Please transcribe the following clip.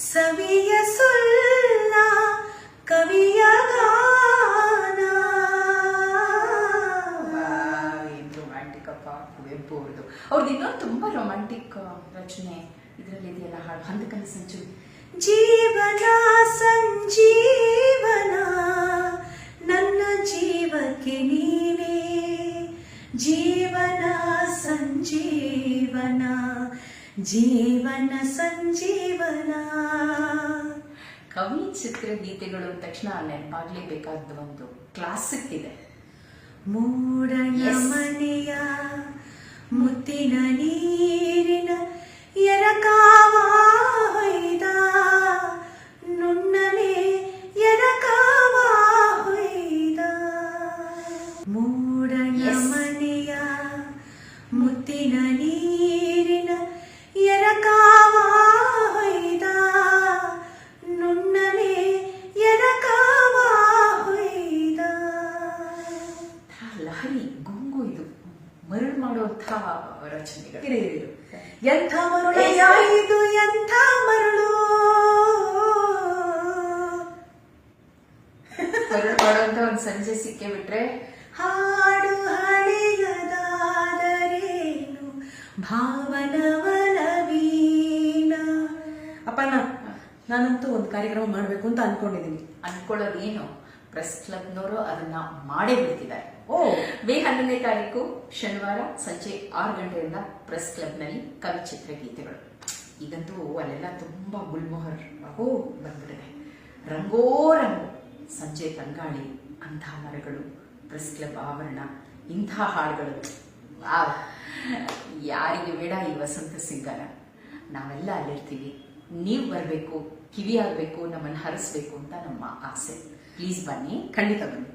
ಸವಿಯ ಸುಲ್ಲ ಕವಿಯ ಗಾನ. ಏನು ರೊಮ್ಯಾಂಟಿಕ್ ಅಪ್ಪ ಕುವೆಂಪು ಅವ್ರದ್ದು. ಅವ್ರದ್ದು ಇನ್ನೊಂದು ತುಂಬಾ ರೊಮ್ಯಾಂಟಿಕ್ ರಚನೆ ಇದರಲ್ಲಿ ಇದೆಯಲ್ಲ ಹಾಡು, ಹಂದಕನ ಸಂಚು. ಜೀವನ ಸಂಜೀವನ ನನ್ನ ಜೀವಕ್ಕೆ ನೀನೇ, ಜೀವನ ಸಂಜೀವನ ಜೀವನ ಸಂಜೀವನ. ಕವಿ ಚಿತ್ರಗೀತೆಗಳು ಅಂದ ತಕ್ಷಣ ನೆನಪಾಗ್ಲೇಬೇಕಾದ ಒಂದು ಕ್ಲಾಸಿಕ್ ಇದೆ. ಮೂಡಣ ಮನೆಯ ಮುತ್ತಿನ ನೀರಿನ ಎರಕಾವ ಹೊಯ್ದ, ನುಣ್ಣನೆ ಎರಕಾವ ಹೊಯ್ದ. ಮೂಡಣ ಮನೆಯ ಮುತ್ತಿನ ನೀರಿನ ಎರಕಾವ ಹೊಯ್ದ, ನುಣ್ಣನೆ ಎರಕಾವ ಹೊಯ್ದ. ಲಹರಿ ಗುಂಗು ಇದು ಮರಳು ಮಾಡುವಂಥ ರಚನೆಗಳು. ಎಂಥ ಮರುಳು ಇದು, ಎಂಥ ಮರಳು. ಮರಳು ಮಾಡುವಂತ ಒಂದು ಸಂಜೆ ಸಿಕ್ಕೇ ಬಿಟ್ರೆ ಹಾಡು ಹಳೆಯದಾದರೇನು ಭಾವನವನ ವೀಣ. ಅಪ್ಪ ನಾನಂತೂ ಒಂದು ಕಾರ್ಯಕ್ರಮ ಮಾಡಬೇಕು ಅಂತ ಅನ್ಕೊಂಡಿದ್ದೀನಿ. ಅನ್ಕೊಳ್ಳೋದೇನು, ಪ್ರೆಸ್ ಕ್ಲಬ್ನವರು ಅದನ್ನ ಮಾಡೇ ಬಿಡ್ತಿದ್ದಾರೆ. ಮೇ 11ನೇ ತಾರೀಕು ಶನಿವಾರ ಸಂಜೆ 6 ಗಂಟೆಯಿಂದ ಪ್ರೆಸ್ ಕ್ಲಬ್ನಲ್ಲಿ ಕವಿ ಚಿತ್ರಗೀತೆಗಳು. ಈಗಂತೂ ಅಲ್ಲೆಲ್ಲ ತುಂಬಾ ಗುಲ್ಮೋಹರ್ ಬಂದ್ಬಿಟ್ಟಿದೆ. ರಂಗೋ ರಂಗು, ಸಂಜೆ ತಂಗಾಳಿ, ಅಂಥ ಮರಗಳು, ಪ್ರೆಸ್ ಕ್ಲಬ್ ಆವರಣ, ಇಂಥ ಹಾಡುಗಳು. ಯಾರಿಗೆ ಬೇಡ ಈ ವಸಂತ ಸಿಂಗಾರ. ನಾವೆಲ್ಲ ಅಲ್ಲಿರ್ತೀವಿ. ನೀವು ಬರಬೇಕು, ಕಿವಿ ಆಗಬೇಕು, ನಮ್ಮನ್ನು ಹರಿಸ್ಬೇಕು ಅಂತ ನಮ್ಮ ಆಸೆ. ಪ್ಲೀಸ್ ಬನ್ನಿ. ಖಂಡಿತ ಬನ್ನಿ.